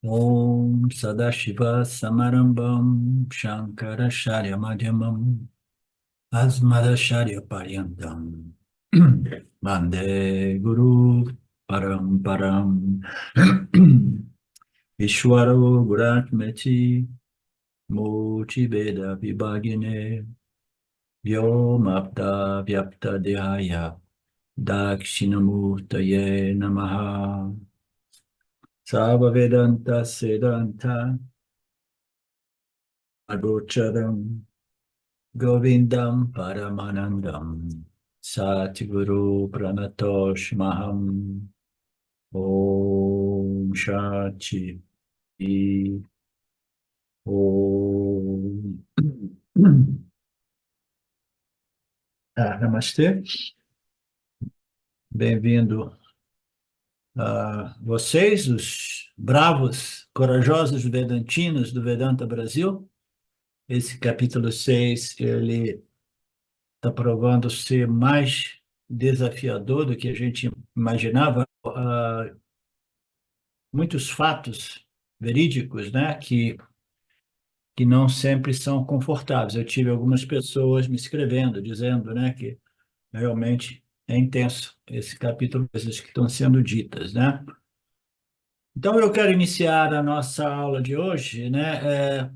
Om Sadashiva Samarambam Shankaracharya Madhyamam Asmadacharya Paryantam Vande Guru Paramparam Ishwaro Guratmeti Murti Veda Vibhagine Vyomapta Vyapta Dehaya Dakshinamurtaye Namaha Sava Vedanta Sedanta Agocharam Govindam Paramanandam Satguru Pranatosh Maham Om Shanti Om Namastê, bem-vindo a vocês, os bravos, corajosos vedantinos do Vedanta Brasil. Esse capítulo 6 ele está provando ser mais desafiador do que a gente imaginava. Muitos fatos verídicos, né, que não sempre são confortáveis. Eu tive algumas pessoas me escrevendo, dizendo, né, que realmente é intenso esse capítulo, coisas que estão sendo ditas, né? Então, eu quero iniciar a nossa aula de hoje, né,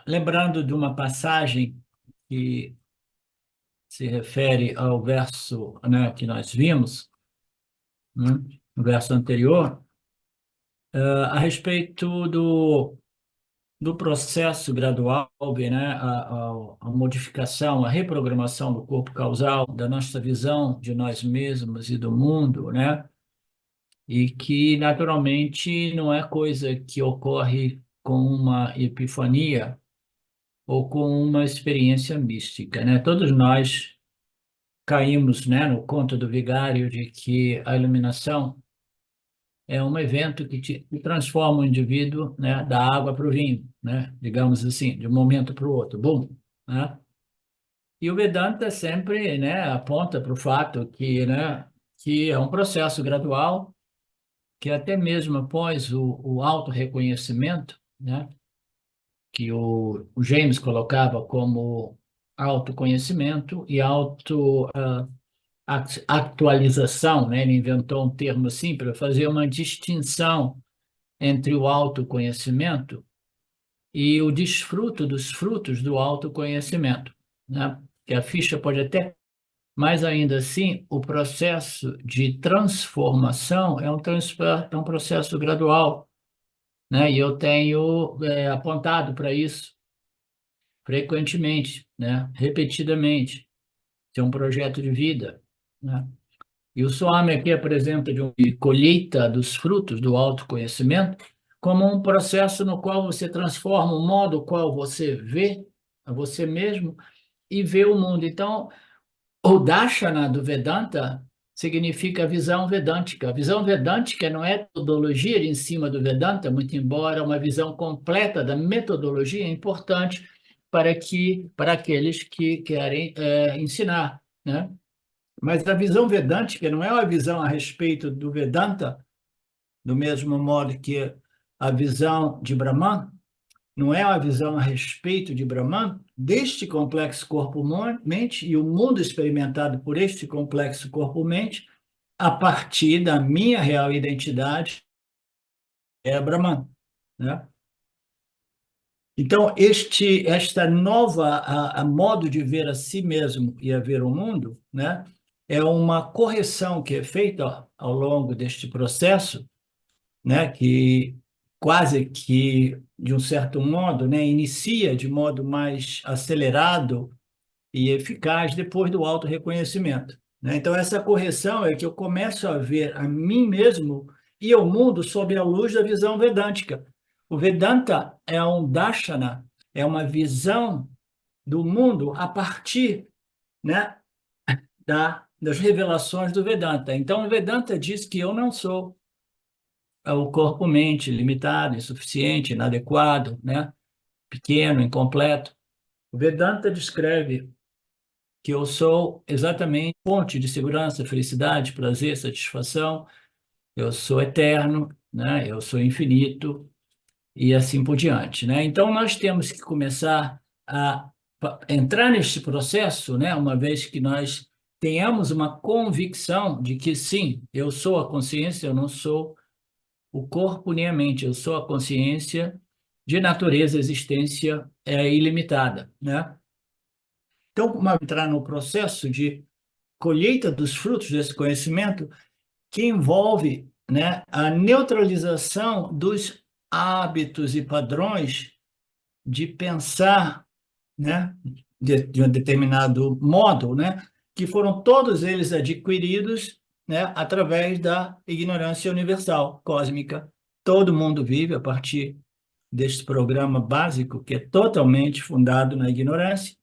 lembrando de uma passagem que se refere ao verso, né, que nós vimos, né, no verso anterior, a respeito do processo gradual, né, a modificação, a reprogramação do corpo causal, da nossa visão de nós mesmos e do mundo, né, e que naturalmente não é coisa que ocorre com uma epifania ou com uma experiência mística, né? Todos nós caímos, né, no conto do vigário de que a iluminação é um evento que transforma o indivíduo, né, da água para o vinho, né, digamos assim, de um momento para o outro, bum, né? E o Vedanta sempre, né, aponta para o fato que, né, que é um processo gradual, que até mesmo após o autorreconhecimento, né, que o James colocava como autoconhecimento e atualização, né? Ele inventou um termo assim para fazer uma distinção entre o autoconhecimento e o desfruto dos frutos do autoconhecimento, né? Que a ficha pode até, mas ainda assim, o processo de transformação é um processo gradual, né? E eu tenho apontado para isso frequentemente, né? Repetidamente. Tem um projeto de vida, né? E o Swami aqui apresenta de uma colheita dos frutos do autoconhecimento como um processo no qual você transforma o modo qual você vê a você mesmo e vê o mundo. Então, o Darshana do Vedanta significa visão vedântica. A visão vedântica não é metodologia de em cima do Vedanta, muito embora uma visão completa da metodologia é importante para aqueles que querem ensinar, né? Mas a visão vedântica não é uma visão a respeito do Vedanta, do mesmo modo que a visão de Brahman não é uma visão a respeito de Brahman, deste complexo corpo-mente e o mundo experimentado por este complexo corpo-mente, a partir da minha real identidade, é Brahman, né? Então, esta nova a modo de ver a si mesmo e a ver o mundo, né, é uma correção que é feita ao longo deste processo, né, que quase que, de um certo modo, né, inicia de modo mais acelerado e eficaz depois do autorreconhecimento, né? Então, essa correção é que eu começo a ver a mim mesmo e o mundo sob a luz da visão vedântica. O Vedanta é um darshana, é uma visão do mundo a partir, né, das revelações do Vedanta. Então, o Vedanta diz que eu não sou o corpo-mente limitado, insuficiente, inadequado, né, pequeno, incompleto. O Vedanta descreve que eu sou exatamente fonte de segurança, felicidade, prazer, satisfação, eu sou eterno, né? Eu sou infinito e assim por diante, né? Então, nós temos que começar a entrar neste processo, né? Uma vez que nós tenhamos uma convicção de que, sim, eu sou a consciência, eu não sou o corpo nem a mente, eu sou a consciência de natureza, existência ilimitada, né? Então, entrar no processo de colheita dos frutos desse conhecimento que envolve, né, a neutralização dos hábitos e padrões de pensar, né, de um determinado modo, né, que foram todos eles adquiridos, né, através da ignorância universal, cósmica. Todo mundo vive a partir deste programa básico que é totalmente fundado na ignorância,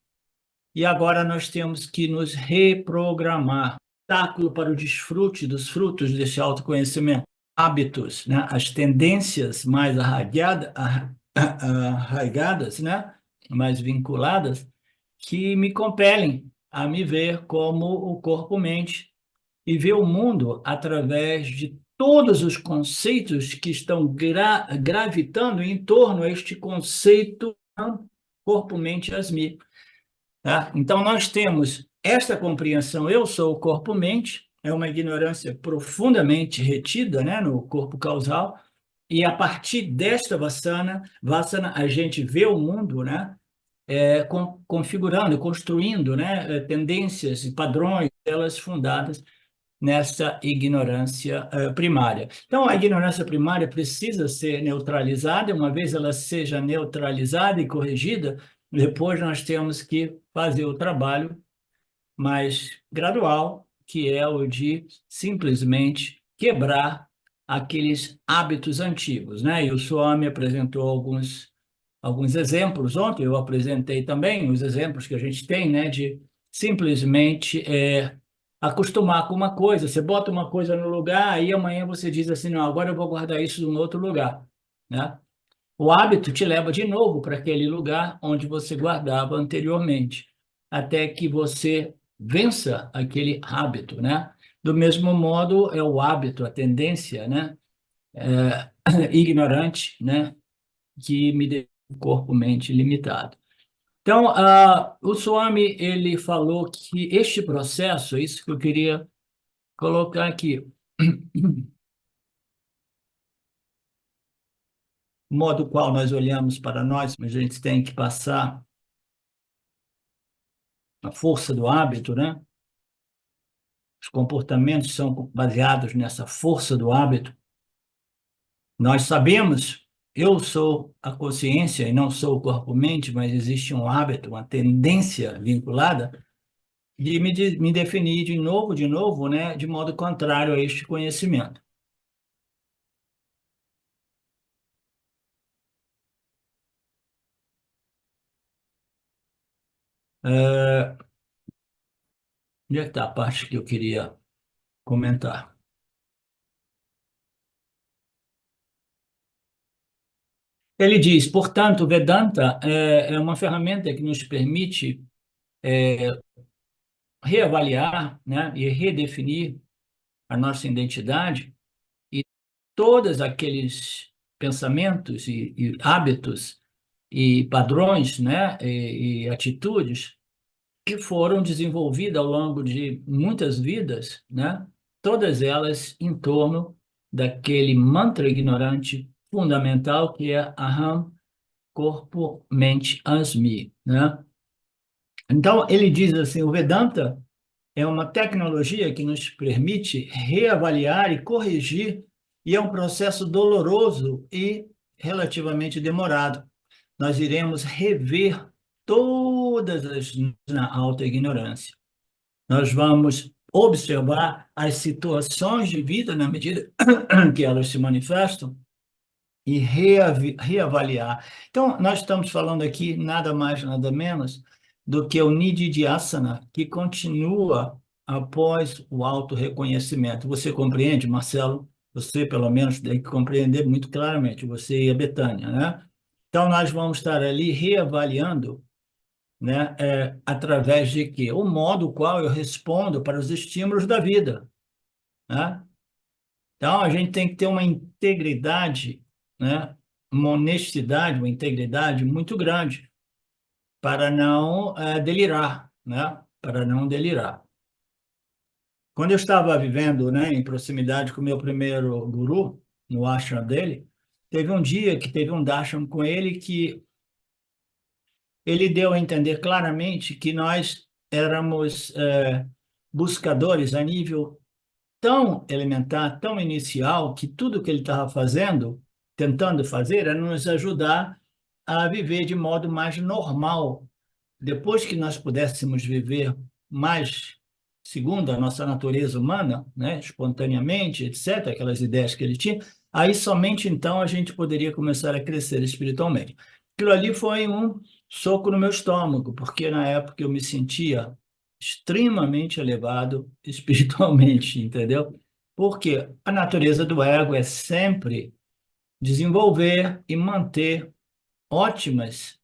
e agora nós temos que nos reprogramar. Obstáculo para o desfrute dos frutos desse autoconhecimento, hábitos, né? As tendências mais arraigadas, né? Mais vinculadas, que me compelem a me ver como o corpo-mente e ver o mundo através de todos os conceitos que estão gravitando em torno a este conceito corpo-mente-asmi. Tá? Então, nós temos esta compreensão, eu sou o corpo-mente, é uma ignorância profundamente retida, né, no corpo causal, e a partir desta vassana a gente vê o mundo, né, configurando, construindo, né, tendências e padrões, elas fundadas nessa ignorância primária. Então, a ignorância primária precisa ser neutralizada, uma vez ela seja neutralizada e corrigida, depois nós temos que fazer o trabalho mais gradual, que é o de simplesmente quebrar aqueles hábitos antigos, né? E o Swami apresentou alguns exemplos ontem, eu apresentei também os exemplos que a gente tem, né, de simplesmente acostumar com uma coisa, você bota uma coisa no lugar, aí amanhã você diz assim, não, agora eu vou guardar isso em outro lugar, né? O hábito te leva de novo para aquele lugar onde você guardava anteriormente, até que você vença aquele hábito, né? Do mesmo modo, é o hábito, a tendência, né? Ignorante, né? Que me deixa o corpo-mente limitado. Então, o Swami, ele falou que este processo, é isso que eu queria colocar aqui, o modo qual nós olhamos para nós, a gente tem que passar a força do hábito, né? Os comportamentos são baseados nessa força do hábito. Nós sabemos, eu sou a consciência e não sou o corpo-mente, mas existe um hábito, uma tendência vinculada de me definir de novo, né, de modo contrário a este conhecimento. Onde é que está a parte que eu queria comentar? Ele diz, portanto, Vedanta é uma ferramenta que nos permite reavaliar, né, e redefinir a nossa identidade e todos aqueles pensamentos e hábitos e padrões, né, e atitudes que foram desenvolvidas ao longo de muitas vidas, né, todas elas em torno daquele mantra ignorante fundamental que é Aham, corpo, mente, asmi, né? Então, ele diz assim, o Vedanta é uma tecnologia que nos permite reavaliar e corrigir, e é um processo doloroso e relativamente demorado. Nós iremos rever todas as na alta ignorância. Nós vamos observar as situações de vida na medida que elas se manifestam e reavaliar. Então, nós estamos falando aqui nada mais, nada menos do que o Nididhyasana, que continua após o autorreconhecimento. Você compreende, Marcelo? Você, pelo menos, tem que compreender muito claramente, você e a Betânia, né? Então, nós vamos estar ali reavaliando, né, através de quê? O modo qual eu respondo para os estímulos da vida, né? Então, a gente tem que ter uma integridade, né? Uma honestidade, uma integridade muito grande para não delirar, né? Para não delirar. Quando eu estava vivendo, né, em proximidade com o meu primeiro guru, no ashram dele, teve um dia que teve um darshan com ele que ele deu a entender claramente que nós éramos buscadores a nível tão elementar, tão inicial, que tudo que ele estava fazendo, tentando fazer, era nos ajudar a viver de modo mais normal. Depois que nós pudéssemos viver mais segundo a nossa natureza humana, né, espontaneamente, etc., aquelas ideias que ele tinha, aí somente então a gente poderia começar a crescer espiritualmente. Aquilo ali foi um soco no meu estômago, porque na época eu me sentia extremamente elevado espiritualmente, entendeu? Porque a natureza do ego é sempre desenvolver e manter ótimas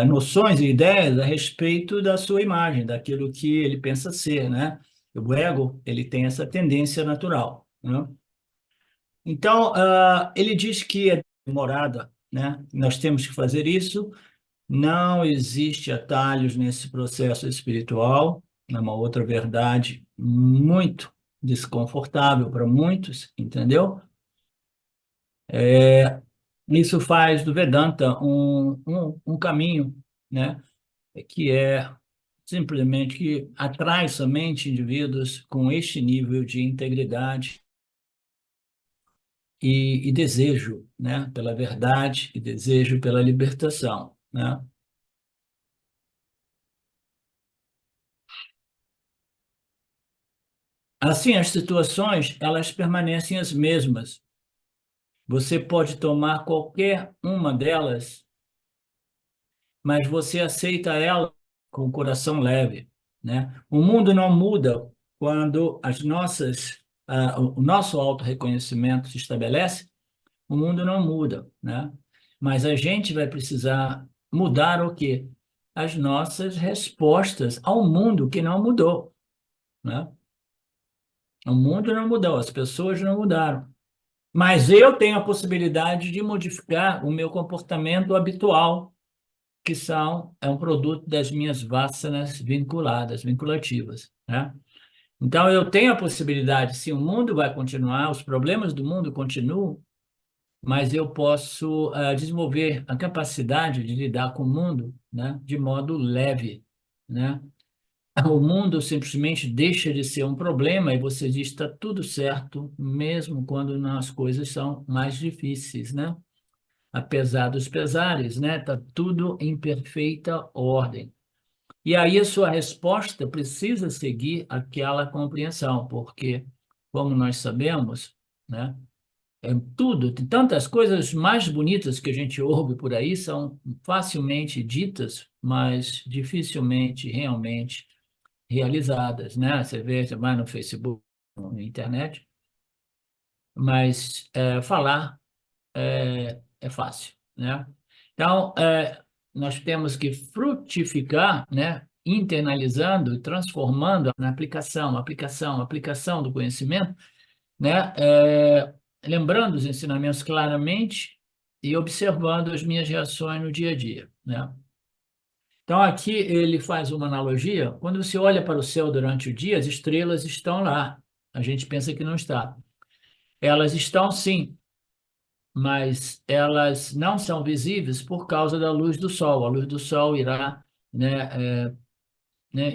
noções e ideias a respeito da sua imagem, daquilo que ele pensa ser, né? O ego, ele tem essa tendência natural, né? Então, ele diz que é demorada, né? Nós temos que fazer isso, não existe atalhos nesse processo espiritual, é uma outra verdade muito desconfortável para muitos, entendeu? Isso faz do Vedanta um caminho, né? Que é simplesmente que atrai somente indivíduos com este nível de integridade e desejo, né? Pela verdade e desejo pela libertação, né? Assim, as situações, elas permanecem as mesmas. Você pode tomar qualquer uma delas, mas você aceita ela com o coração leve, né? O mundo não muda quando o nosso autorreconhecimento se estabelece, o mundo não muda, né? Mas a gente vai precisar mudar o quê? As nossas respostas ao mundo que não mudou, né? O mundo não mudou, as pessoas não mudaram. Mas eu tenho a possibilidade de modificar o meu comportamento habitual, que é um produto das minhas vasanas vinculadas, vinculativas, né? Então, eu tenho a possibilidade, se o mundo vai continuar, os problemas do mundo continuam, mas eu posso desenvolver a capacidade de lidar com o mundo, né, de modo leve, né? O mundo simplesmente deixa de ser um problema e você diz está tudo certo, mesmo quando as coisas são mais difíceis, né? Apesar dos pesares, né? Está tudo em perfeita ordem. E aí a sua resposta precisa seguir aquela compreensão, porque, como nós sabemos, né? Tudo, tem tantas coisas mais bonitas que a gente ouve por aí, são facilmente ditas, mas dificilmente realmente realizadas, né? Você vê, você vai no Facebook, na internet, mas falar é fácil, né? Então, nós temos que frutificar, né? Internalizando, transformando na aplicação do conhecimento, né? Lembrando os ensinamentos claramente e observando as minhas reações no dia a dia, né? Então, aqui ele faz uma analogia. Quando você olha para o céu durante o dia, as estrelas estão lá. A gente pensa que não está. Elas estão sim, mas elas não são visíveis por causa da luz do sol. A luz do sol irá, né,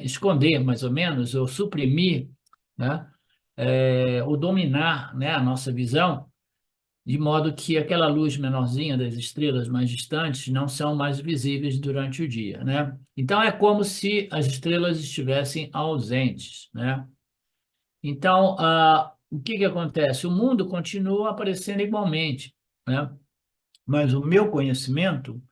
esconder, mais ou menos, ou suprimir, né, ou dominar, né, a nossa visão, de modo que aquela luz menorzinha das estrelas mais distantes não são mais visíveis durante o dia, né? Então é como se as estrelas estivessem ausentes, né? Então, o que que acontece? O mundo continua aparecendo igualmente, né? Mas o meu conhecimento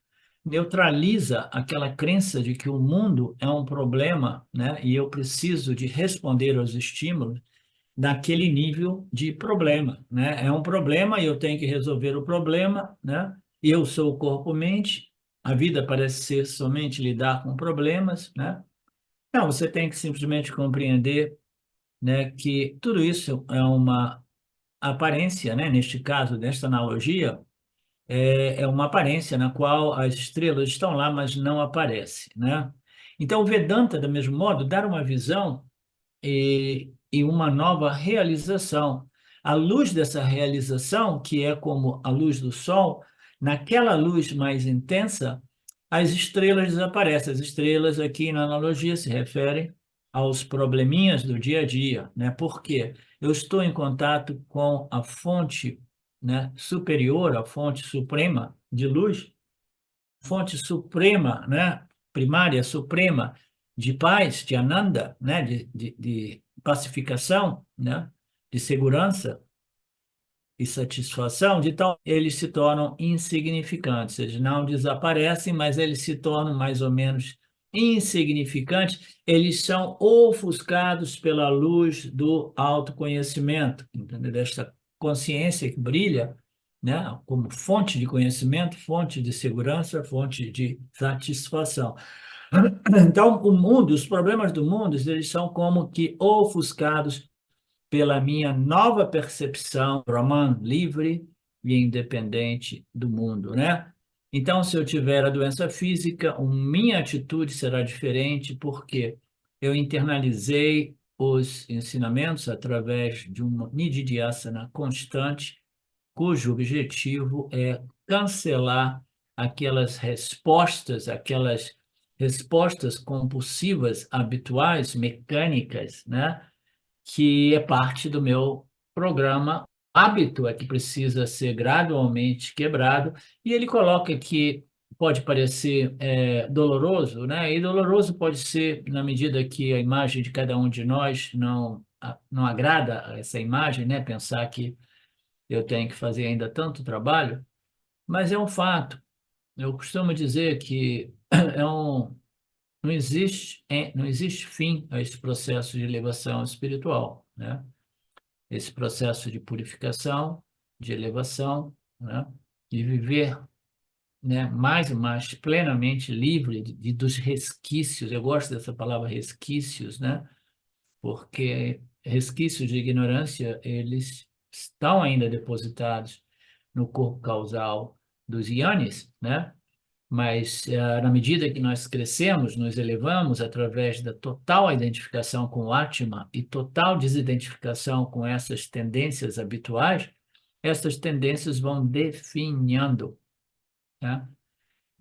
neutraliza aquela crença de que o mundo é um problema, né? E eu preciso de responder aos estímulos daquele nível de problema, né? É um problema e eu tenho que resolver o problema, né? Eu sou o corpo-mente, a vida parece ser somente lidar com problemas, né? Não, você tem que simplesmente compreender, né, que tudo isso é uma a aparência, né? Neste caso, nesta analogia, é uma aparência na qual as estrelas estão lá, mas não aparecem, né? Então, o Vedanta, do mesmo modo, dá uma visão e uma nova realização. A luz dessa realização, que é como a luz do sol, naquela luz mais intensa, as estrelas desaparecem. As estrelas, aqui na analogia, se referem aos probleminhas do dia a dia, né? Por quê? Eu estou em contato com a fonte, né, superior, a fonte suprema de luz, fonte suprema, né, primária, suprema de paz, de Ananda, né, de pacificação, né, de segurança e satisfação, de tal eles se tornam insignificantes. Eles não desaparecem, mas eles se tornam mais ou menos insignificantes. Eles são ofuscados pela luz do autoconhecimento, entendeu? Desta consciência que brilha, né, como fonte de conhecimento, fonte de segurança, fonte de satisfação. Então, o mundo, os problemas do mundo, eles são como que ofuscados pela minha nova percepção, Brahman, livre e independente do mundo, né? Então, se eu tiver a doença física, a minha atitude será diferente, porque eu internalizei os ensinamentos através de uma nididhyasana constante, cujo objetivo é cancelar aquelas respostas compulsivas habituais, mecânicas, né? Que é parte do meu programa. Hábito é que precisa ser gradualmente quebrado, e ele coloca que pode parecer doloroso, né? E doloroso pode ser na medida que a imagem de cada um de nós não agrada a essa imagem, né? Pensar que eu tenho que fazer ainda tanto trabalho, mas é um fato. Eu costumo dizer que não existe fim a esse processo de elevação espiritual, né? Esse processo de purificação, de elevação, né? De viver, né, mais e mais plenamente livre dos resquícios. Eu gosto dessa palavra resquícios, né? Porque resquícios de ignorância, eles estão ainda depositados no corpo causal dos yanis, né? Mas, na medida que nós crescemos, nos elevamos através da total identificação com o Atma e total desidentificação com essas tendências habituais, essas tendências vão definhando, né?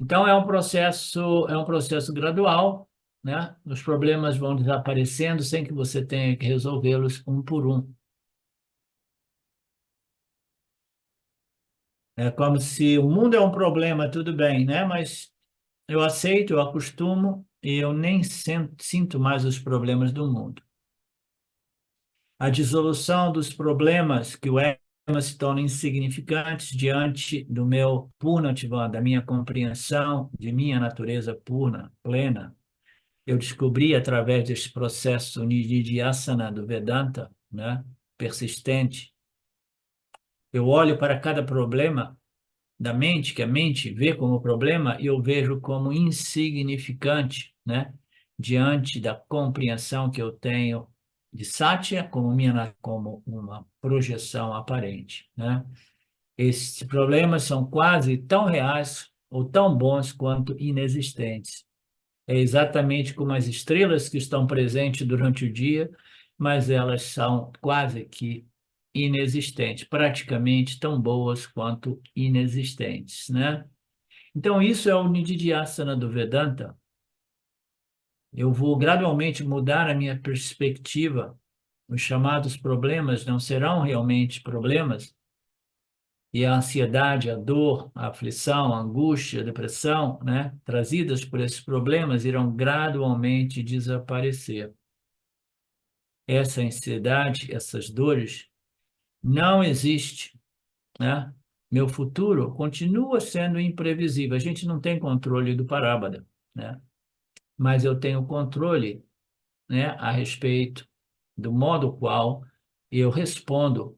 Então, é um processo gradual, né? Os problemas vão desaparecendo sem que você tenha que resolvê-los um por um. É como se o mundo é um problema, tudo bem, né? Mas eu aceito, eu acostumo e eu nem sinto mais os problemas do mundo. A dissolução dos problemas, que o ego se torna insignificantes diante do meu Purnativan, da minha compreensão de minha natureza purna, plena. Eu descobri através desse processo nididhyasana do Vedanta, né, persistente. Eu olho para cada problema da mente, que a mente vê como problema, e eu vejo como insignificante, né? Diante da compreensão que eu tenho de Satya como uma projeção aparente, né? Esses problemas são quase tão reais ou tão bons quanto inexistentes. É exatamente como as estrelas que estão presentes durante o dia, mas elas são quase que inexistentes, praticamente tão boas quanto inexistentes, né? Então, isso é o Nididhyasana do Vedanta. Eu vou gradualmente mudar a minha perspectiva. Os chamados problemas não serão realmente problemas, e a ansiedade, a dor, a aflição, a angústia, a depressão, né, trazidas por esses problemas irão gradualmente desaparecer. Essa ansiedade, essas dores, não existe, né? Meu futuro continua sendo imprevisível. A gente não tem controle do Parabada, né? Mas eu tenho controle, né, a respeito do modo qual eu respondo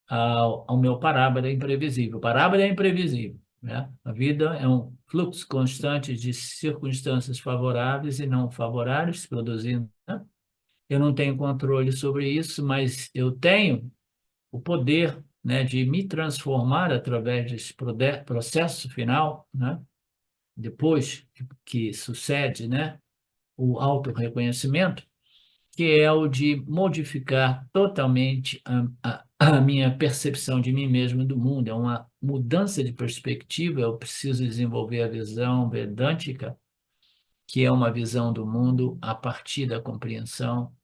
ao meu Parabada imprevisível. O Parabada é imprevisível, né? A vida é um fluxo constante de circunstâncias favoráveis e não favoráveis, produzindo, né? Eu não tenho controle sobre isso, mas eu tenho o poder, né, de me transformar através desse processo final, né, depois que sucede, né, o autorreconhecimento, que é o de modificar totalmente a minha percepção de mim mesmo e do mundo. É uma mudança de perspectiva. Eu preciso desenvolver a visão vedântica, que é uma visão do mundo a partir da compreensão: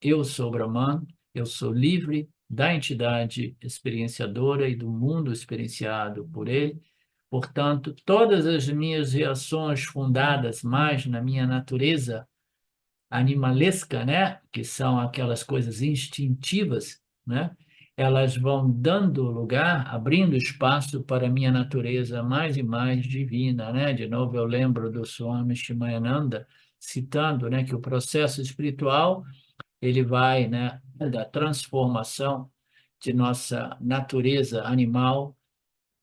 eu sou Brahman, eu sou livre da entidade experienciadora e do mundo experienciado por ele. Portanto, todas as minhas reações fundadas mais na minha natureza animalesca, né, que são aquelas coisas instintivas, né, elas vão dando lugar, abrindo espaço para a minha natureza mais e mais divina, né? De novo, eu lembro do Swami Shimayananda citando, né, que o processo espiritual ele vai, né, da transformação de nossa natureza animal.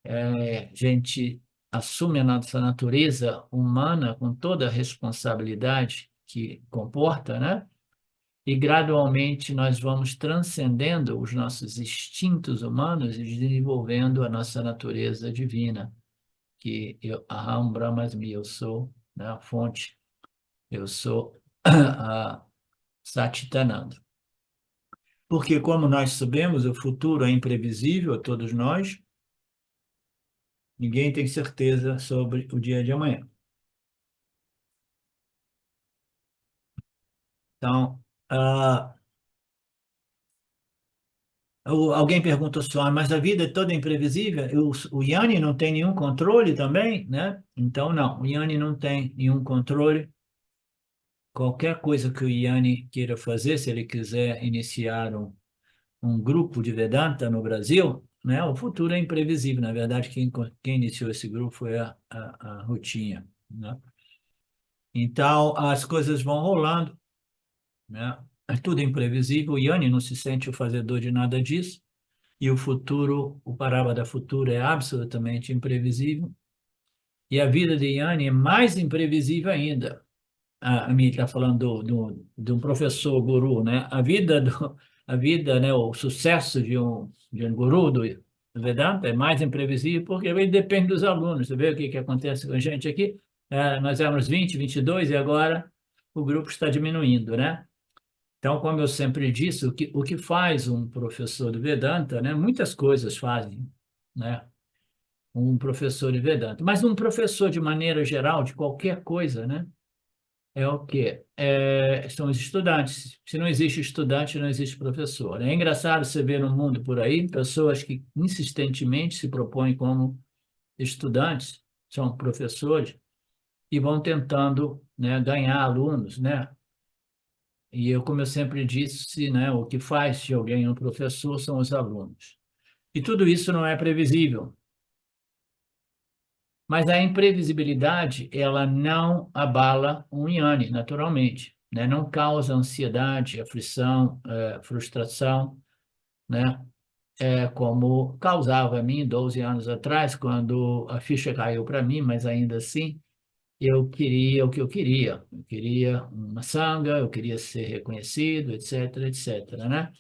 A gente assume a nossa natureza humana com toda a responsabilidade que comporta, né? E gradualmente nós vamos transcendendo os nossos instintos humanos e desenvolvendo a nossa natureza divina, que eu, Aham Brahmasmi, eu sou, né, a fonte, eu sou a Satchitananda. Porque, como nós sabemos, o futuro é imprevisível a todos nós, ninguém tem certeza sobre o dia de amanhã. Então, alguém perguntou só, mas a vida é toda imprevisível? O Yanni não tem nenhum controle também, né? Então, não, o Yanni não tem nenhum controle. Qualquer coisa que o Yanni queira fazer, se ele quiser iniciar um grupo de Vedanta no Brasil, né? O futuro é imprevisível. Na verdade, quem iniciou esse grupo foi a Rutinha, né? Então, as coisas vão rolando, né? É tudo imprevisível. O Yanni não se sente o fazedor de nada disso. E o futuro, o Parabada futuro é absolutamente imprevisível. E a vida de Yanni é mais imprevisível ainda. A mim está falando de um professor guru, né? A vida, né? O sucesso de um guru do Vedanta é mais imprevisível porque ele depende dos alunos. Você vê o que acontece com a gente aqui? Nós éramos 20, 22 e agora o grupo está diminuindo, né? Então, como eu sempre disse, o que faz um professor de Vedanta, né? Muitas coisas fazem, né? Um professor de Vedanta. Mas um professor, de maneira geral, de qualquer coisa, né? É o quê? São os estudantes. Se não existe estudante, não existe professor. É engraçado você ver no mundo por aí pessoas que insistentemente se propõem como estudantes, são professores, e vão tentando, né, ganhar alunos, né? E eu, como eu sempre disse, né, o que faz de alguém um professor são os alunos. E tudo isso não é previsível. Mas a imprevisibilidade, ela não abala um Yanni, naturalmente, né? Não causa ansiedade, aflição, frustração, né? Como causava a mim 12 anos atrás, quando a ficha caiu para mim, mas ainda assim eu queria o que eu queria. Eu queria uma sanga, eu queria ser reconhecido, etc, etc, né?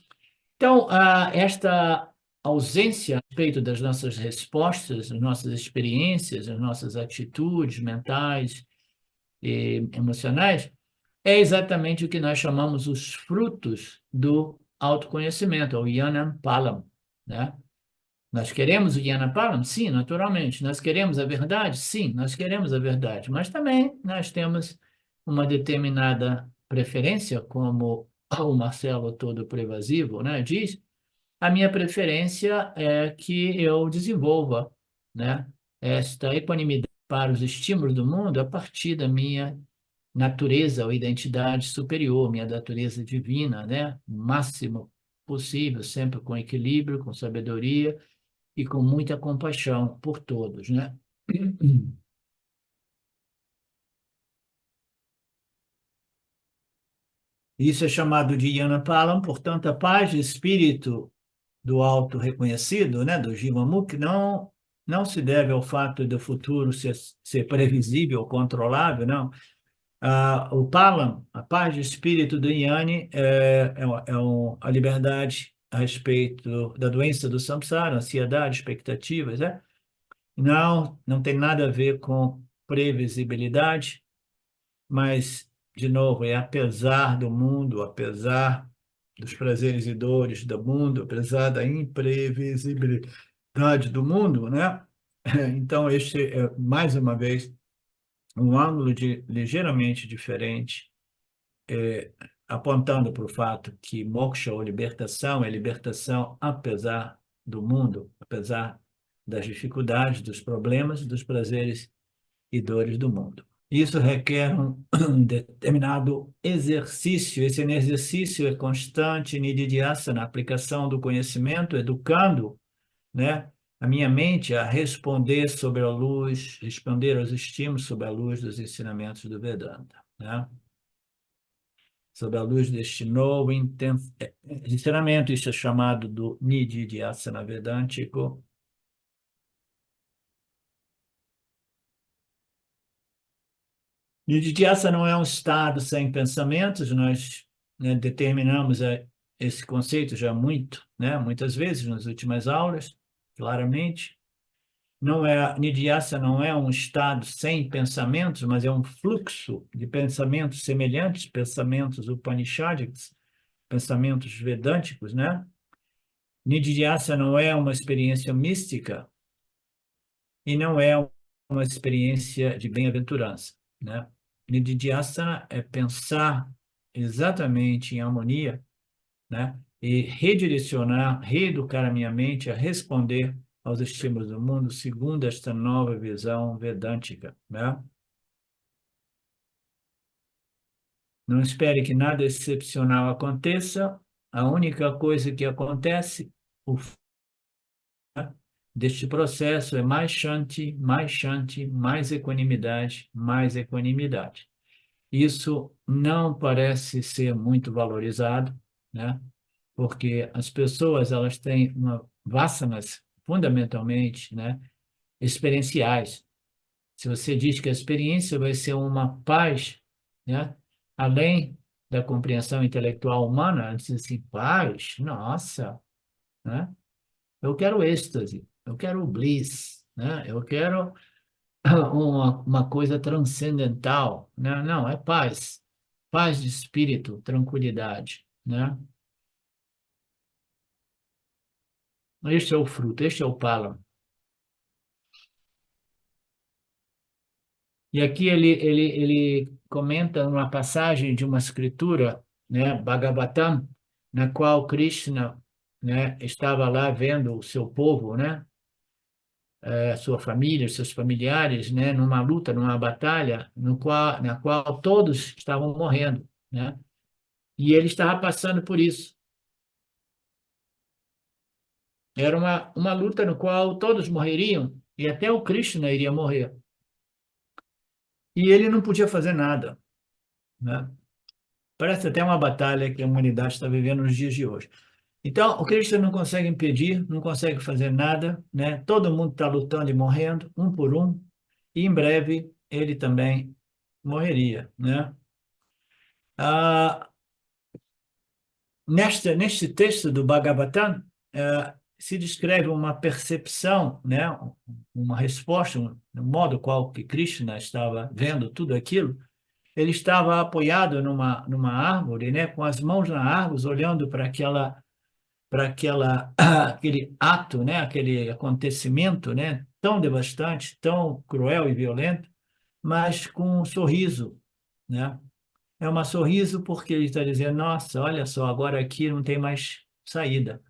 Então, esta ausência a respeito das nossas respostas, das nossas experiências, das nossas atitudes mentais e emocionais, é exatamente o que nós chamamos os frutos do autoconhecimento, o Jnana Palam, né? Nós queremos o Jnana Palam? Sim, naturalmente. Nós queremos a verdade? Sim, nós queremos a verdade. Mas também nós temos uma determinada preferência, como o Marcelo Todo Prevasivo, né, diz, a minha preferência é que eu desenvolva, né, esta equanimidade para os estímulos do mundo a partir da minha natureza ou identidade superior, minha natureza divina, né, o máximo possível, sempre com equilíbrio, com sabedoria e com muita compaixão por todos, né? Isso é chamado de Yanapalam, portanto, a paz de espírito do auto-reconhecido, né, do Jivamukhi, não se deve ao fato do futuro ser previsível, controlável, não. O Palam, a paz de espírito do Yanni, a liberdade a respeito da doença do samsara, ansiedade, expectativas, né? Não, não tem nada a ver com previsibilidade, mas, de novo, é apesar do mundo, apesar dos prazeres e dores do mundo, apesar da imprevisibilidade do mundo, né? Então, este é, mais uma vez, um ângulo ligeiramente diferente, apontando para o fato que moksha, ou libertação, é libertação apesar do mundo, apesar das dificuldades, dos problemas, dos prazeres e dores do mundo. Isso requer um determinado exercício. Esse exercício é constante, nididhyasana, aplicação do conhecimento, educando, né, a minha mente a responder sobre a luz, responder aos estímulos sobre a luz dos ensinamentos do Vedanta, né? Sob a luz deste novo ensinamento, isso é chamado do Nididhyasana Vedântico. Nididhyasana não é um estado sem pensamentos, nós, né, determinamos esse conceito já muito, né, muitas vezes nas últimas aulas, claramente. Nidhyasana não é um estado sem pensamentos, mas é um fluxo de pensamentos semelhantes, pensamentos upanishadics, pensamentos vedânticos, né? Nidhyasana não é uma experiência mística e não é uma experiência de bem-aventurança, né? Nidhyasana é pensar exatamente em harmonia, né? E redirecionar, reeducar a minha mente a responder aos estímulos do mundo segundo esta nova visão vedântica, né? Não espere que nada excepcional aconteça. A única coisa que acontece, o deste processo é mais shanti, mais equanimidade, mais equanimidade. Isso não parece ser muito valorizado, né? Porque as pessoas elas têm vasanas fundamentalmente, né, experienciais. Se você diz que a experiência vai ser uma paz, né, além da compreensão intelectual humana, diz assim, paz, nossa, né? Eu quero êxtase, eu quero bliss, né? Eu quero uma coisa transcendental, né? Não, é paz, paz de espírito, tranquilidade, né? Este é o fruto, este é o pala. E aqui ele comenta uma passagem de uma escritura, né, Bhagavatam, na qual Krishna, né, estava lá vendo o seu povo, né, a sua família, seus familiares, né, numa luta, numa batalha, na qual todos estavam morrendo, né? E ele estava passando por isso. Era uma luta no qual todos morreriam e até o Krishna iria morrer. E ele não podia fazer nada, né? Parece até uma batalha que a humanidade está vivendo nos dias de hoje. Então, o Krishna não consegue impedir, não consegue fazer nada, né? Todo mundo está lutando e morrendo, um por um, e em breve ele também morreria, né? Ah, neste texto do Bhagavatam, se descreve uma percepção, né? Uma resposta, no modo qual que Krishna estava vendo tudo aquilo. Ele estava apoiado numa árvore, né? Com as mãos na árvore, olhando para aquele ato, né? Aquele acontecimento, né? Tão devastante, tão cruel e violento, mas com um sorriso, né? É um sorriso porque ele está dizendo, nossa, olha só, agora aqui não tem mais saída.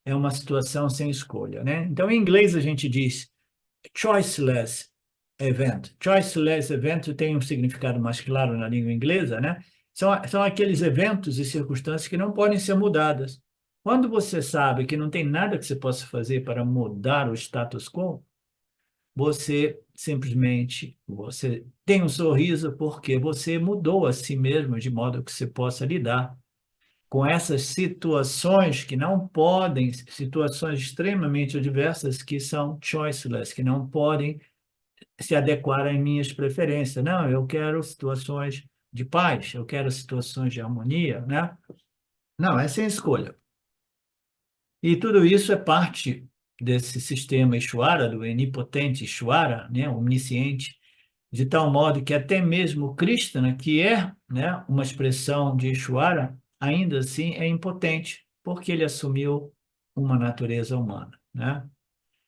É uma situação sem escolha, né? Então, em inglês a gente diz choiceless event. Choiceless event tem um significado mais claro na língua inglesa, né? São aqueles eventos e circunstâncias que não podem ser mudadas. Quando você sabe que não tem nada que você possa fazer para mudar o status quo, você tem um sorriso porque você mudou a si mesmo de modo que você possa lidar com essas situações que não podem, situações extremamente adversas que são choiceless, que não podem se adequar às minhas preferências. Não, eu quero situações de paz, eu quero situações de harmonia, né? Não, é sem escolha. E tudo isso é parte desse sistema Ishvara, do onipotente Ishvara, né, omnisciente, de tal modo que até mesmo Krishna, que é, né, uma expressão de Ishvara, ainda assim é impotente, porque ele assumiu uma natureza humana, né?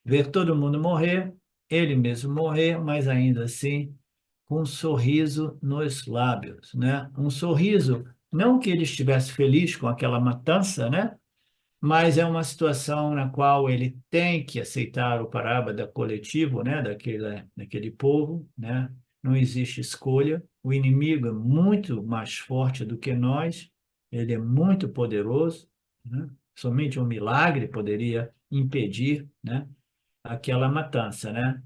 Ver todo mundo morrer, ele mesmo morrer, mas ainda assim com um sorriso nos lábios, né? Um sorriso, não que ele estivesse feliz com aquela matança, né? Mas é uma situação na qual ele tem que aceitar o parábada coletivo, né, daquele povo, né? Não existe escolha. O inimigo é muito mais forte do que nós, ele é muito poderoso, né? Somente um milagre poderia impedir, né, aquela matança, né?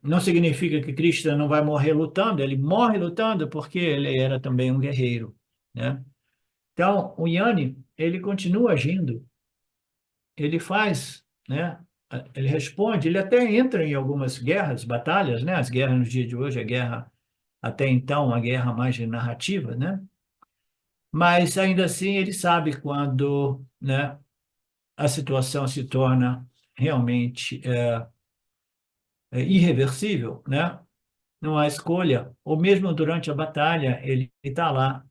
Não significa que Krishna não vai morrer lutando, ele morre lutando porque ele era também um guerreiro, né? Então, o Yanni, ele continua agindo, ele faz, né? Ele responde, ele até entra em algumas guerras, batalhas, né? As guerras nos dias de hoje, a guerra, até então, a guerra mais de narrativa, né? Mas ainda assim ele sabe quando, né, a situação se torna realmente irreversível, né? Não há escolha, ou mesmo durante a batalha, ele está lá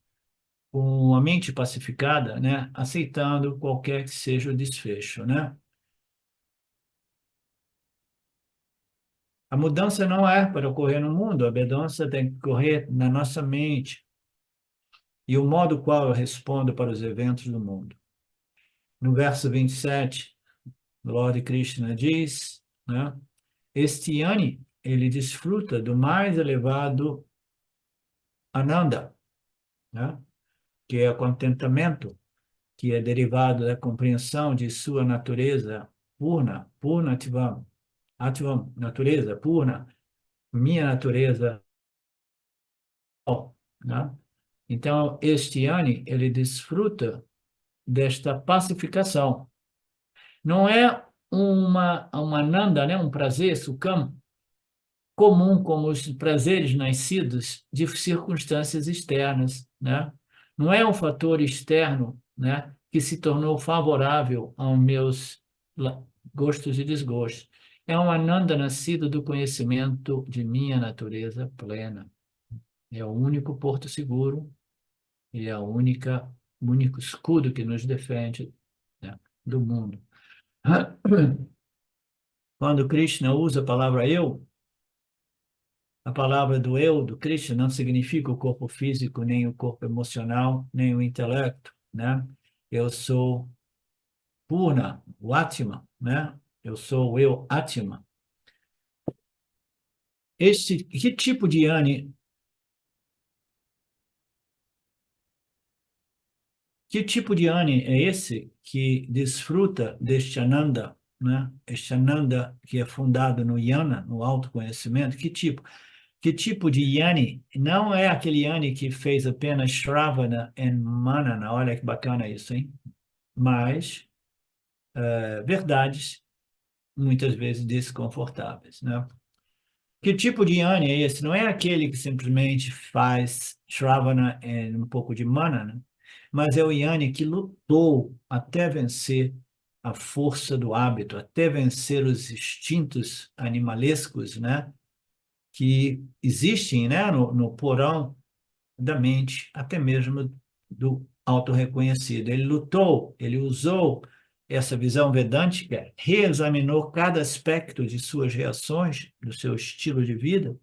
com a mente pacificada, né? Aceitando qualquer que seja o desfecho, né? A mudança não é para ocorrer no mundo, a mudança tem que ocorrer na nossa mente e o modo qual eu respondo para os eventos do mundo. No verso 27, Lord Krishna diz, né, este Yani, ele desfruta do mais elevado Ananda, né, que é o contentamento, que é derivado da compreensão de sua natureza purna, purnativam, ativam, natureza purna, minha natureza, né? Então, este Yani, ele desfruta desta pacificação. Não é uma nanda, né? Um prazer, sukham, comum como os prazeres nascidos de circunstâncias externas, né? Não é um fator externo, né, que se tornou favorável aos meus gostos e desgostos. É um ananda nascido do conhecimento de minha natureza plena. É o único porto seguro e é o único escudo que nos defende, né, do mundo. Quando Krishna usa a palavra eu, a palavra do eu, do Krishna, não significa o corpo físico, nem o corpo emocional, nem o intelecto, né? Eu sou Purna, o Atma, né? Eu sou o eu Atma. Que tipo de Yoni, que tipo de Yoni é esse que desfruta deste Ananda, né? Este Ananda que é fundado no Yana, no autoconhecimento, que tipo? Que tipo de Yanni? Não é aquele Yanni que fez apenas Shravana e Manana, olha que bacana isso, hein? Mas verdades muitas vezes desconfortáveis, né? Que tipo de Yanni é esse? Não é aquele que simplesmente faz Shravana e um pouco de Manana, mas é o Yanni que lutou até vencer a força do hábito, até vencer os instintos animalescos, né? Que existem, né, no porão da mente, até mesmo do autorreconhecido. Ele lutou, ele usou essa visão vedântica, reexaminou cada aspecto de suas reações, do seu estilo de vida,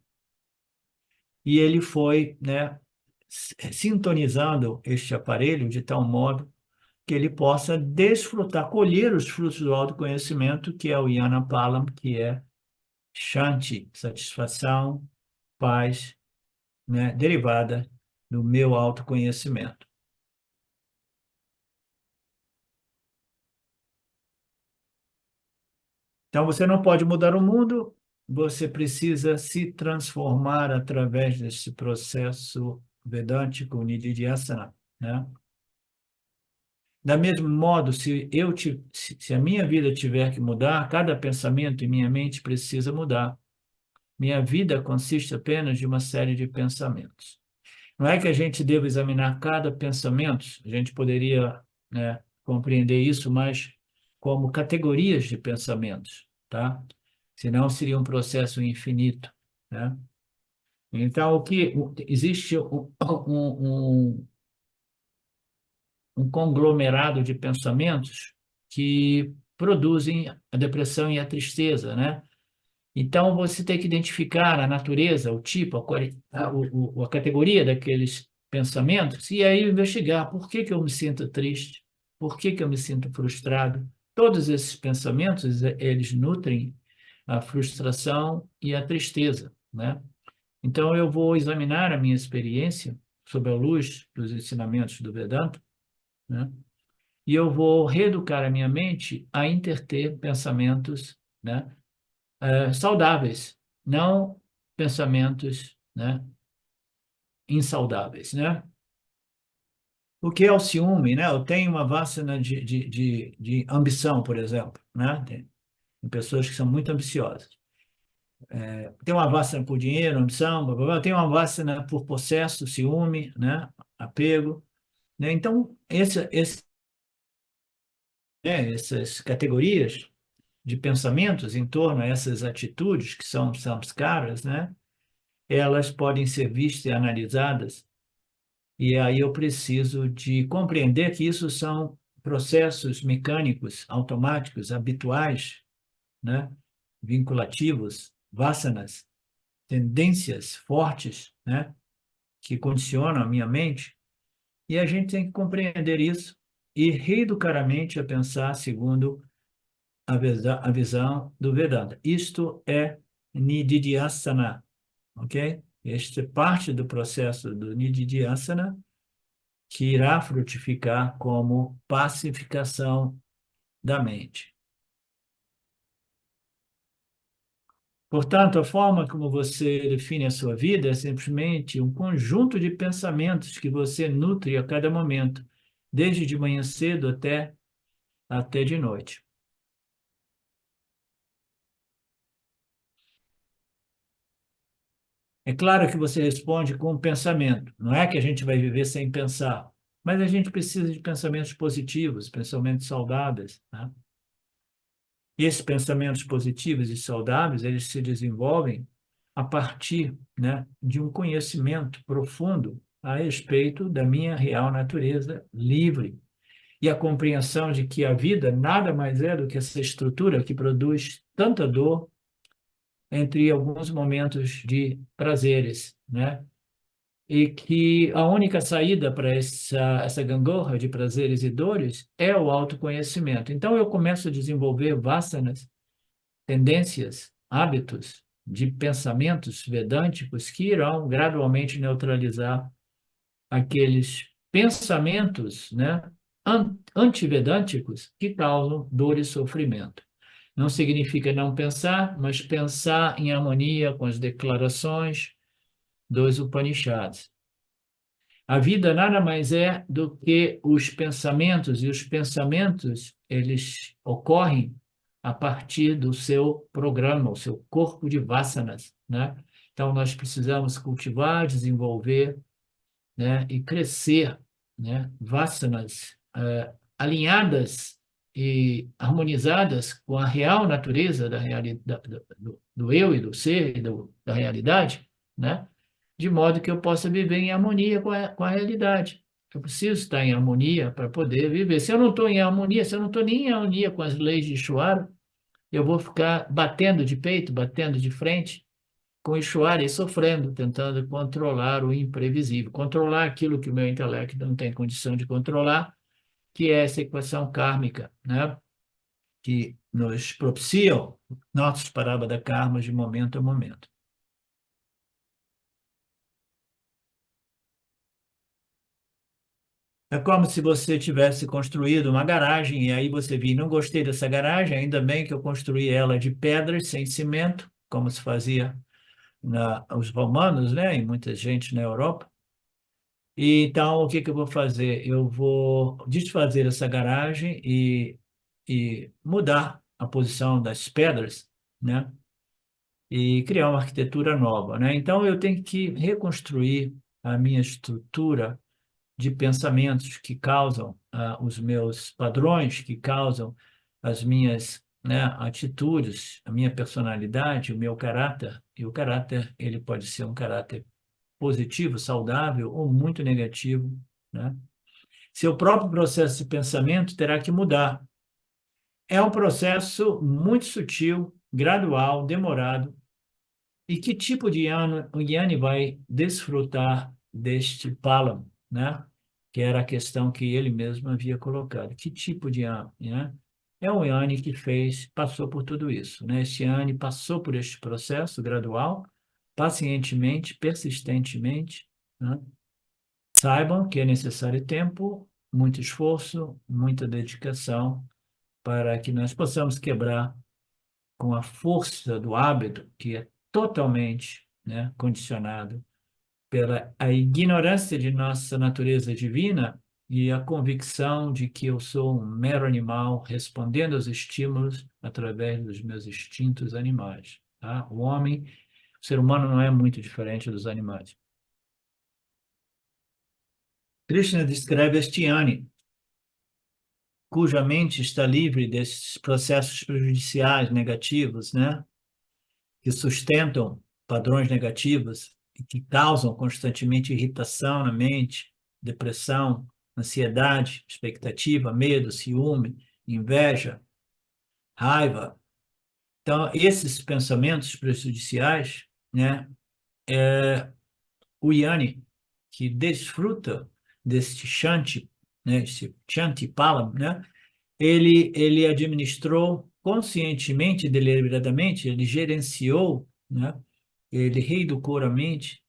e ele foi, né, sintonizando este aparelho de tal modo que ele possa desfrutar, colher os frutos do autoconhecimento, que é o Yanapalam, que é Shanti, satisfação, paz, né, derivada do meu autoconhecimento. Então, você não pode mudar o mundo, você precisa se transformar através desse processo vedântico, nididhyasana, né? Da mesmo modo, se a minha vida tiver que mudar, cada pensamento em minha mente precisa mudar. Minha vida consiste apenas de uma série de pensamentos. Não é que a gente deva examinar cada pensamento, a gente poderia, né, compreender isso mais como categorias de pensamentos, tá? Senão seria um processo infinito, né? Então, existe um conglomerado de pensamentos que produzem a depressão e a tristeza, né? Então, você tem que identificar a natureza, o tipo, a categoria daqueles pensamentos e aí investigar por que que eu me sinto triste, por que que eu me sinto frustrado. Todos esses pensamentos, eles nutrem a frustração e a tristeza, né? Então, eu vou examinar a minha experiência sob a luz dos ensinamentos do Vedanta, né? E eu vou reeducar a minha mente a interter pensamentos, né, saudáveis, não pensamentos, né, insaudáveis, né? O que é o ciúme, né? Eu tenho uma vássana de ambição, por exemplo, né? Tem pessoas que são muito ambiciosas. Tem uma vássana por dinheiro, ambição, blá, blá, blá. Tem uma vássana por possesso, ciúme, né? Apego, né? Então, essas categorias de pensamentos em torno a essas atitudes que são samskaras, né? Elas podem ser vistas e analisadas, e aí eu preciso de compreender que isso são processos mecânicos, automáticos, habituais, né? Vinculativos, vasanas, tendências fortes, né? Que condicionam a minha mente, e a gente tem que compreender isso e reeducar a mente a pensar segundo a visão do Vedanta. Isto é Nididhyasana, ok? Este é parte do processo do Nididhyasana que irá frutificar como pacificação da mente. Portanto, a forma como você define a sua vida é simplesmente um conjunto de pensamentos que você nutre a cada momento, desde de manhã cedo até de noite. É claro que você responde com o pensamento. Não é que a gente vai viver sem pensar, mas a gente precisa de pensamentos positivos, pensamentos saudáveis, né? E esses pensamentos positivos e saudáveis, eles se desenvolvem a partir, né, de um conhecimento profundo a respeito da minha real natureza livre e a compreensão de que a vida nada mais é do que essa estrutura que produz tanta dor entre alguns momentos de prazeres, né? E que a única saída para essa gangorra de prazeres e dores é o autoconhecimento. Então, eu começo a desenvolver vasanas, tendências, hábitos de pensamentos vedânticos que irão gradualmente neutralizar aqueles pensamentos, né, antivedânticos que causam dor e sofrimento. Não significa não pensar, mas pensar em harmonia com as declarações dos Upanishads. A vida nada mais é do que os pensamentos, e os pensamentos, eles ocorrem a partir do seu programa, o seu corpo de vasanas, né? Então, nós precisamos cultivar, desenvolver, né, e crescer, né, vasanas alinhadas e harmonizadas com a real natureza da realidade, do eu e do ser e da realidade, né? De modo que eu possa viver em harmonia com a realidade. Eu preciso estar em harmonia para poder viver. Se eu não estou em harmonia, se eu não estou nem em harmonia com as leis de Ishvara, eu vou ficar batendo de peito, batendo de frente com Ishvara e sofrendo, tentando controlar o imprevisível, controlar aquilo que o meu intelecto não tem condição de controlar, que é essa equação kármica, né? Que nos propiciam nossos parabada karmas de momento a momento. É como se você tivesse construído uma garagem e aí você viu, não gostei dessa garagem, ainda bem que eu construí ela de pedras, sem cimento, como se fazia os romanos, né, e muita gente na Europa. E, então, o que que eu vou fazer? Eu vou desfazer essa garagem e mudar a posição das pedras, né, e criar uma arquitetura nova, né? Então, eu tenho que reconstruir a minha estrutura de pensamentos que causam os meus padrões, que causam as minhas, né, atitudes, a minha personalidade, o meu caráter, e o caráter, ele pode ser um caráter positivo, saudável ou muito negativo, né? Seu próprio processo de pensamento terá que mudar. É um processo muito sutil, gradual, demorado. E que tipo de ano o Yanni vai desfrutar deste pálamo, né? Que era a questão que ele mesmo havia colocado. Que tipo de ano, né? É um Yanni que passou por tudo isso, né? Este Yanni passou por este processo gradual, pacientemente, persistentemente, né? Saibam que é necessário tempo, muito esforço, muita dedicação para que nós possamos quebrar com a força do hábito, que é totalmente, né, condicionado pela a ignorância de nossa natureza divina e a convicção de que eu sou um mero animal respondendo aos estímulos através dos meus instintos animais. Tá? O ser humano não é muito diferente dos animais. Krishna descreve este Yanni, cuja mente está livre desses processos prejudiciais negativos, né? Que sustentam padrões negativos e que causam constantemente irritação na mente, depressão, ansiedade, expectativa, medo, ciúme, inveja, raiva. Então, esses pensamentos prejudiciais, né, o Yanni, que desfruta deste Shanti, né, esse Shanti Palam, né, ele administrou conscientemente, deliberadamente, ele gerenciou, né, ele reeducou a mente,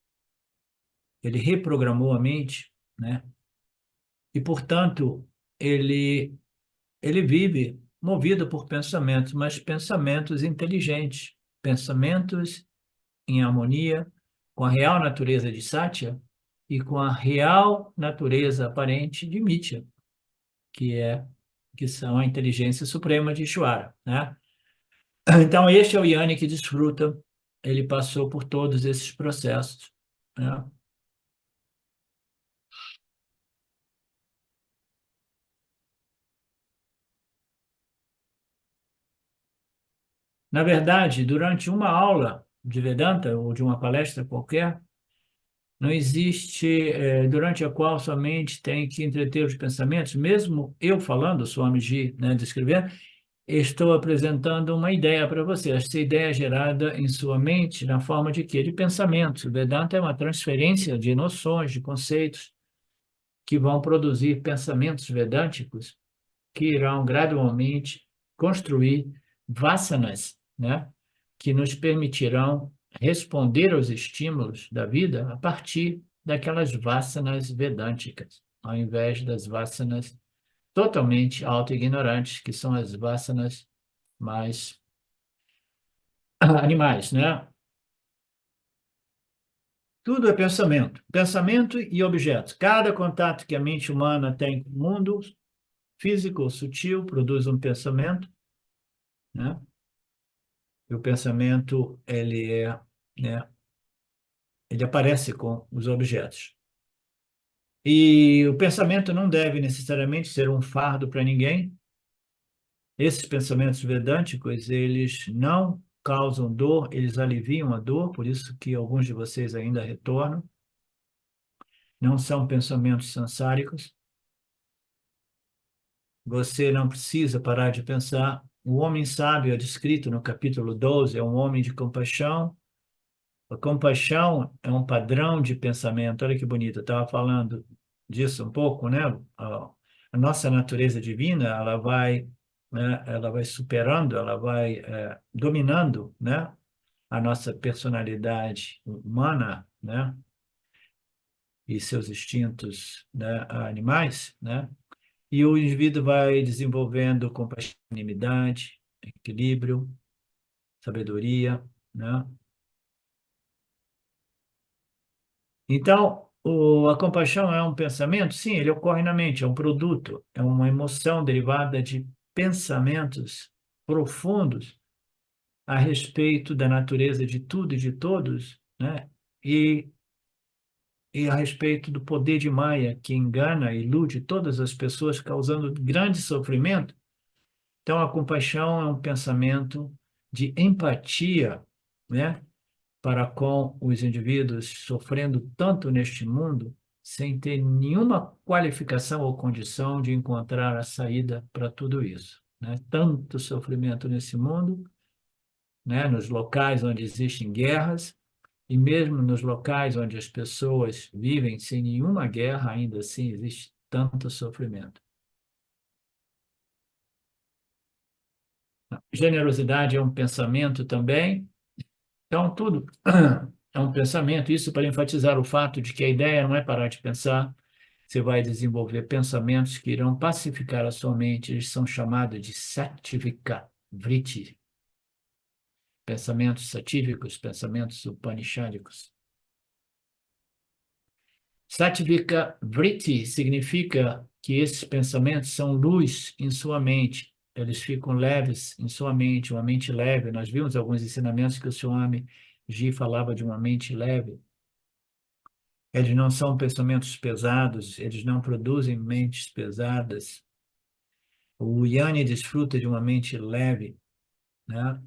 ele reprogramou a mente, né? E, portanto, ele, ele vive movido por pensamentos, mas pensamentos inteligentes, pensamentos em harmonia com a real natureza de Satya e com a real natureza aparente de Mitya, que é que são a inteligência suprema de Ishvara, né? Então, este é o Yanni que desfruta, ele passou por todos esses processos, né? Na verdade, durante uma aula de Vedanta ou de uma palestra qualquer, não existe, durante a qual somente tem que entreter os pensamentos, mesmo eu falando, Swamiji, né, descrevendo, estou apresentando uma ideia para você. Essa ideia é gerada em sua mente na forma de quê? De pensamentos. O Vedanta é uma transferência de noções, de conceitos que vão produzir pensamentos vedânticos que irão gradualmente construir vasanas, né, que nos permitirão responder aos estímulos da vida a partir daquelas vasanas vedânticas, ao invés das vasanas totalmente auto-ignorantes, que são as vasanas mais animais, né? Tudo é pensamento, pensamento e objetos. Cada contato que a mente humana tem com o mundo físico ou sutil produz um pensamento, né? E o pensamento, né, ele aparece com os objetos. E o pensamento não deve necessariamente ser um fardo para ninguém. Esses pensamentos vedânticos, eles não causam dor, eles aliviam a dor, por isso que alguns de vocês ainda retornam. Não são pensamentos sansáricos. Você não precisa parar de pensar. O homem sábio é descrito no capítulo 12, é um homem de compaixão. A compaixão é um padrão de pensamento. Olha que bonito, eu estava falando disso um pouco, né? A nossa natureza divina, ela vai, né, ela vai superando, ela vai dominando, né, a nossa personalidade humana, né, e seus instintos, né, animais, né? E o indivíduo vai desenvolvendo compaixonimidade, equilíbrio, sabedoria, né? Então, a compaixão é um pensamento? Sim, ele ocorre na mente, é um produto, é uma emoção derivada de pensamentos profundos a respeito da natureza de tudo e de todos, né? E, e a respeito do poder de Maya, que engana e ilude todas as pessoas, causando grande sofrimento. Então, a compaixão é um pensamento de empatia, né, para com os indivíduos sofrendo tanto neste mundo, sem ter nenhuma qualificação ou condição de encontrar a saída para tudo isso, né? Tanto sofrimento nesse mundo, né, nos locais onde existem guerras, e mesmo nos locais onde as pessoas vivem sem nenhuma guerra, ainda assim existe tanto sofrimento. Generosidade é um pensamento também. Então, tudo é um pensamento. Isso para enfatizar o fato de que a ideia não é parar de pensar. Você vai desenvolver pensamentos que irão pacificar a sua mente. Eles são chamados de sattvika vritti. Pensamentos satívicos, pensamentos upanishádicos. Sattvika vritti significa que esses pensamentos são luz em sua mente. Eles ficam leves em sua mente, uma mente leve. Nós vimos alguns ensinamentos que o Swami Ji falava de uma mente leve. Eles não são pensamentos pesados, eles não produzem mentes pesadas. O Yanni desfruta de uma mente leve, né?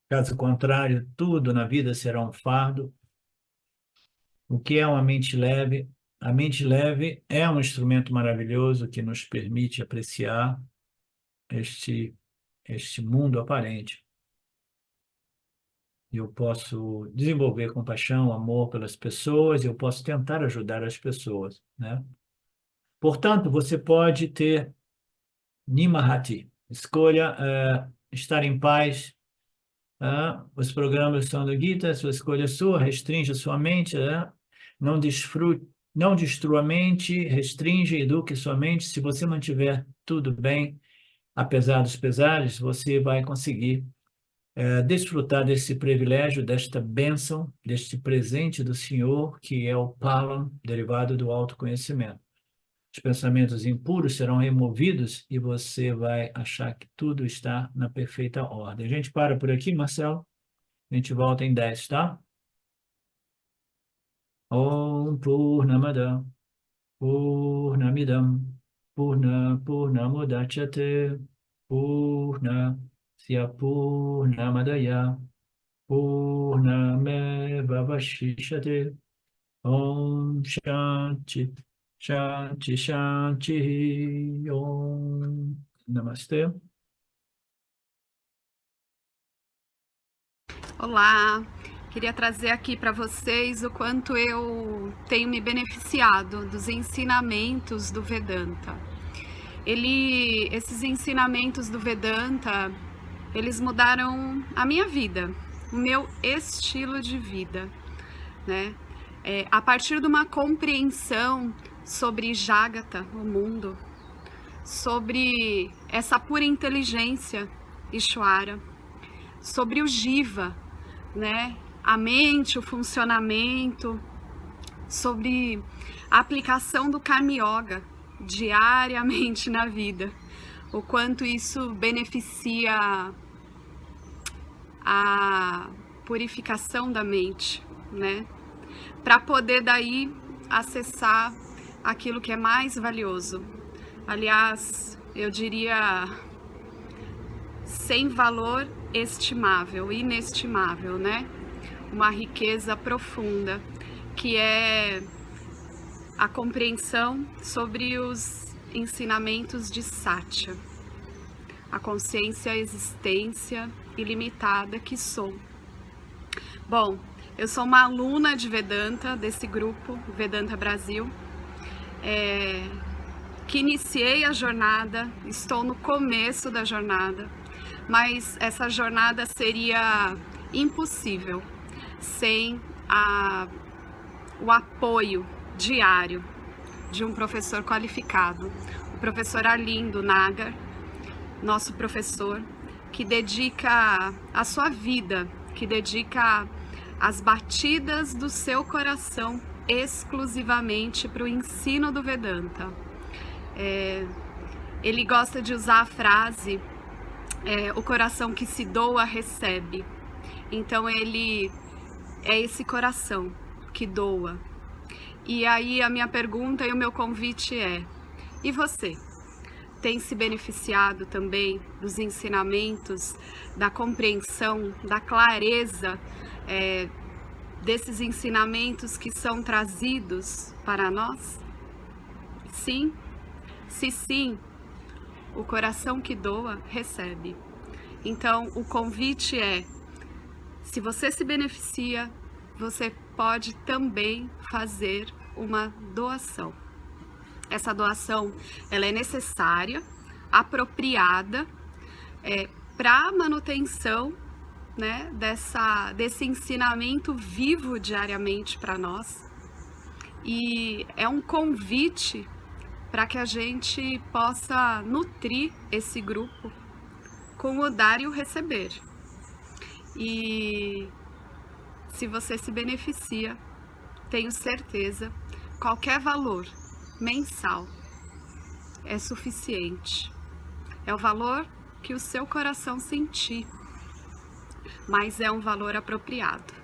Caso contrário, tudo na vida será um fardo. O que é uma mente leve? A mente leve é um instrumento maravilhoso que nos permite apreciar este mundo aparente. Eu posso desenvolver compaixão, amor pelas pessoas, eu posso tentar ajudar as pessoas, né? Portanto, você pode ter Nimahati, escolha estar em paz. Os programas são do Gita, sua escolha é sua, restringe a sua mente, não desfrute, não destrua a mente, restringe, eduque sua mente. Se você mantiver tudo bem, apesar dos pesares, você vai conseguir desfrutar desse privilégio, desta bênção, deste presente do Senhor, que é o Palam, derivado do autoconhecimento. Os pensamentos impuros serão removidos e você vai achar que tudo está na perfeita ordem. A gente para por aqui, Marcelo. A gente volta em 10, tá? Om Purnamada Purnamidam Purnamudachyate Purnasya Purnamadaya Purnameva Vashishate. Om Shanti Shanti Shanti Om Namastê. Olá, queria trazer aqui para vocês o quanto eu tenho me beneficiado dos ensinamentos do Vedanta. Esses ensinamentos do Vedanta, eles mudaram a minha vida, o meu estilo de vida, né? A partir de uma compreensão sobre Jagata, o mundo, sobre essa pura inteligência, Ishvara, sobre o Jiva, né? A mente, o funcionamento, sobre a aplicação do Karma Yoga diariamente na vida, o quanto isso beneficia a purificação da mente, né? Para poder daí acessar aquilo que é mais valioso. Aliás, eu diria sem valor estimável, inestimável, né? Uma riqueza profunda, que é a compreensão sobre os ensinamentos de Satya, a consciência, a existência ilimitada que sou. Bom, eu sou uma aluna de Vedanta, desse grupo Vedanta Brasil, que iniciei a jornada, estou no começo da jornada, mas essa jornada seria impossível sem o apoio diário de um professor qualificado, o professor Arlindo Nagar, nosso professor, que dedica a sua vida, que dedica as batidas do seu coração exclusivamente para o ensino do Vedanta. Ele gosta de usar a frase o coração que se doa recebe. Então ele é esse coração que doa. E aí a minha pergunta e o meu convite é: e você? Tem se beneficiado também dos ensinamentos, da compreensão, da clareza desses ensinamentos que são trazidos para nós? Sim? Se sim, o coração que doa, recebe. Então, o convite é: se você se beneficia, você pode também fazer uma doação. Essa doação, ela é necessária, apropriada, para a manutenção, né, desse ensinamento vivo diariamente para nós. E é um convite para que a gente possa nutrir esse grupo com o dar e o receber. E se você se beneficia, tenho certeza, qualquer valor mensal é suficiente. É o valor que o seu coração sentir, mas é um valor apropriado.